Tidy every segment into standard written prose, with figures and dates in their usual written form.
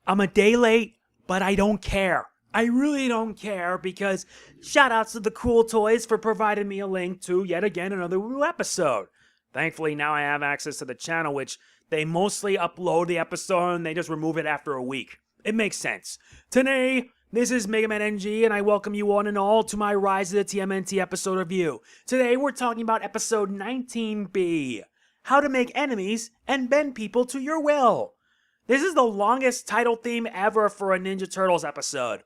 I'm a day late, but I don't care. I really don't care because shoutouts to TheCoolToyz for providing me a link to, yet again, another new episode. Thankfully, now I have access to the channel, which they mostly upload the episode and they just remove it after a week. It makes sense. Today, this is MegamanNG, and I welcome you one and all to my Rise of the TMNT episode review. Today, we're talking about episode 19B, How to Make Enemies and Bend People to Your Will. This is the longest title theme ever for a Ninja Turtles episode.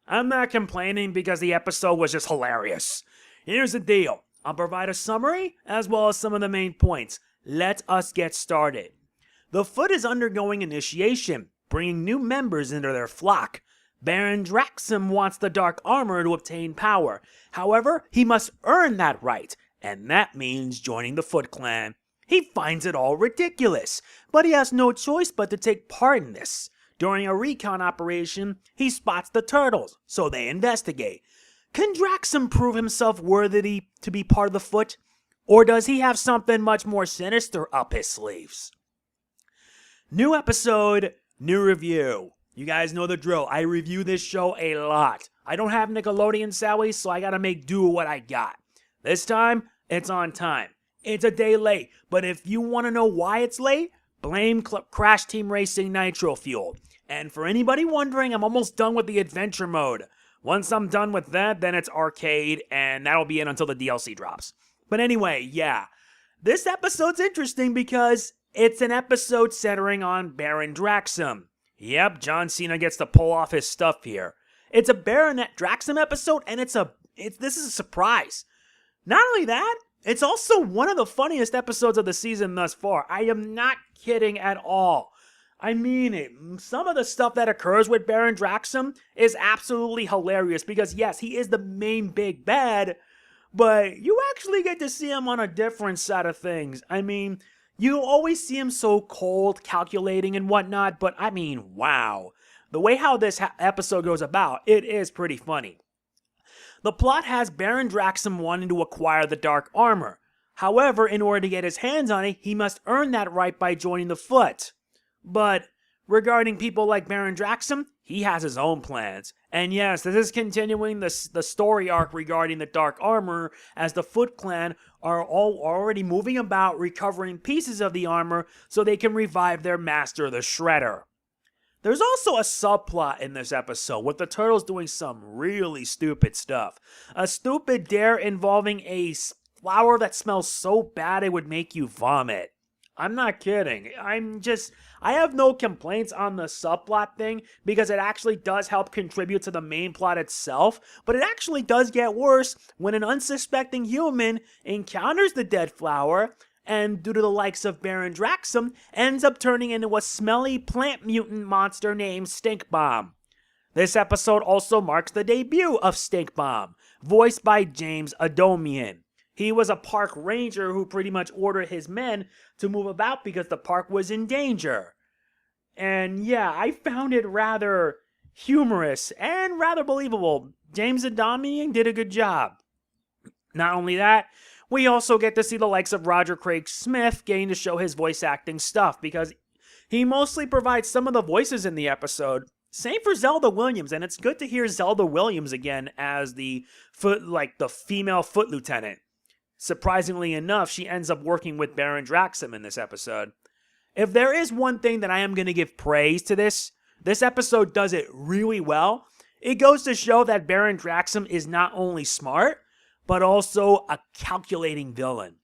I'm not complaining because the episode was just hilarious. Here's the deal. I'll provide a summary as well as some of the main points. Let us get started. The Foot is undergoing initiation, bringing new members into their flock. Baron Draxum wants the dark armor to obtain power. However, he must earn that right, and that means joining the Foot Clan. He finds it all ridiculous, but he has no choice but to take part in this. During a recon operation, he spots the turtles, so they investigate. Can Draxum prove himself worthy to be part of the Foot? Or does he have something much more sinister up his sleeves? New episode, new review. You guys know the drill. I review this show a lot. I don't have Nickelodeon salaries, so I gotta make do with what I got. This time, it's on time. It's a day late, but if you want to know why it's late, blame Crash Team Racing Nitro-Fueled. And for anybody wondering, I'm almost done with the adventure mode. Once I'm done with that, then it's arcade, and that'll be it until the DLC drops. But anyway, yeah. This episode's interesting because it's an episode centering on Baron Draxum. Yep, John Cena gets to pull off his stuff here. It's a Baron Draxum episode, and this is a surprise. Not only that, it's also one of the funniest episodes of the season thus far. I am not kidding at all. I mean it. Some of the stuff that occurs with Baron Draxum is absolutely hilarious because, yes, he is the main big bad, but you actually get to see him on a different side of things. I mean, you always see him so cold, calculating and whatnot, but I mean, wow. The way how this episode goes about, it is pretty funny. The plot has Baron Draxum wanting to acquire the dark armor. However, in order to get his hands on it, he must earn that right by joining the Foot. But regarding people like Baron Draxum, he has his own plans. And yes, this is continuing the story arc regarding the dark armor, as the Foot Clan are already moving about recovering pieces of the armor so they can revive their master, the Shredder. There's also a subplot in this episode with the Turtles doing some really stupid stuff. A stupid dare involving a flower that smells so bad it would make you vomit. I'm not kidding. I have no complaints on the subplot thing because it actually does help contribute to the main plot itself, but it actually does get worse when an unsuspecting human encounters the dead flower and, due to the likes of Baron Draxum, ends up turning into a smelly plant mutant monster named Stink Bomb. This episode also marks the debut of Stink Bomb, voiced by James Adomian. He was a park ranger who pretty much ordered his men to move about because the park was in danger. And yeah, I found it rather humorous and rather believable. James Adomian did a good job. Not only that, we also get to see the likes of Roger Craig Smith getting to show his voice acting stuff because he mostly provides some of the voices in the episode. Same for Zelda Williams, and it's good to hear Zelda Williams again as the female Foot Lieutenant. Surprisingly enough, she ends up working with Baron Draxum in this episode. If there is one thing that I am going to give praise to this episode does it really well. It goes to show that Baron Draxum is not only smart, but also a calculating villain.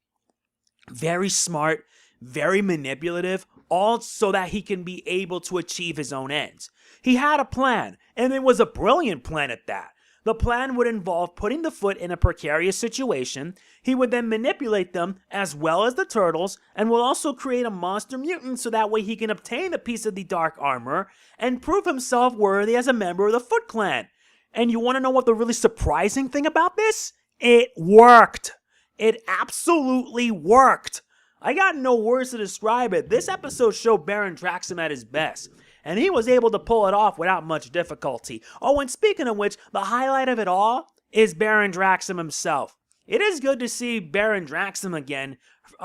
Very smart, very manipulative, all so that he can be able to achieve his own ends. He had a plan, and it was a brilliant plan at that. The plan would involve putting the Foot in a precarious situation. He would then manipulate them as well as the Turtles, and will also create a monster mutant so that way he can obtain a piece of the dark armor and prove himself worthy as a member of the Foot Clan. And you want to know what the really surprising thing about this? It worked. It absolutely worked. I got no words to describe it. This episode showed Baron Draxum at his best, and he was able to pull it off without much difficulty. Oh, and speaking of which, the highlight of it all is Baron Draxum himself. It is good to see Baron Draxum again,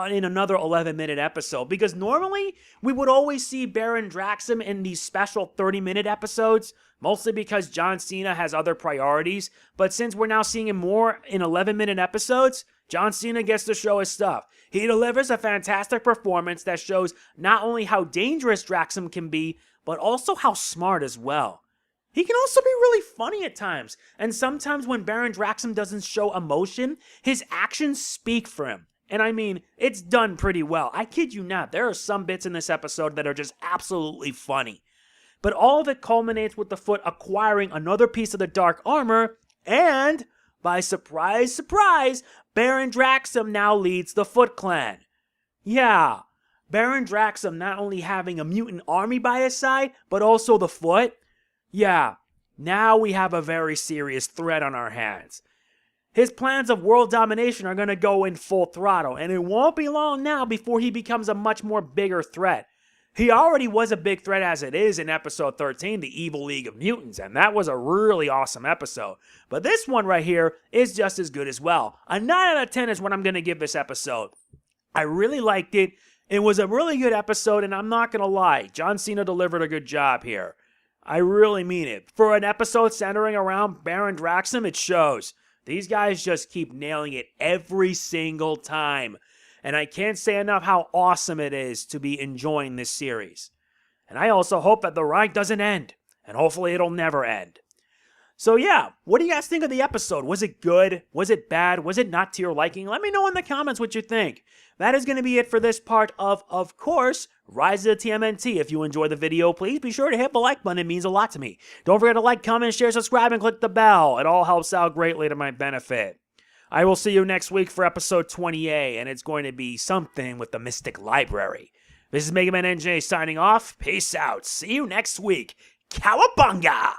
in another 11-minute episode, because normally we would always see Baron Draxum in these special 30-minute episodes, mostly because John Cena has other priorities, but since we're now seeing him more in 11-minute episodes, John Cena gets to show his stuff. He delivers a fantastic performance that shows not only how dangerous Draxum can be, but also how smart as well. He can also be really funny at times, and sometimes when Baron Draxum doesn't show emotion, his actions speak for him. And I mean, it's done pretty well. I kid you not, there are some bits in this episode that are just absolutely funny. But all of it culminates with the Foot acquiring another piece of the Dark Armor, and, by surprise, surprise, Baron Draxum now leads the Foot Clan. Yeah, Baron Draxum not only having a mutant army by his side, but also the Foot. Yeah, now we have a very serious threat on our hands. His plans of world domination are going to go in full throttle, and it won't be long now before he becomes a much more bigger threat. He already was a big threat as it is in episode 13, The Evil League of Mutants, and that was a really awesome episode. But this one right here is just as good as well. A 9 out of 10 is what I'm going to give this episode. I really liked it. It was a really good episode, and I'm not going to lie, John Cena delivered a good job here. I really mean it. For an episode centering around Baron Draxum, it shows. These guys just keep nailing it every single time. And I can't say enough how awesome it is to be enjoying this series. And I also hope that the ride doesn't end. And hopefully it'll never end. So yeah, what do you guys think of the episode? Was it good? Was it bad? Was it not to your liking? Let me know in the comments what you think. That is going to be it for this part of course, Rise of the TMNT. If you enjoyed the video, please be sure to hit the like button. It means a lot to me. Don't forget to like, comment, share, subscribe, and click the bell. It all helps out greatly to my benefit. I will see you next week for episode 28, and it's going to be something with the Mystic Library. This is MegamanNG signing off. Peace out. See you next week. Cowabunga!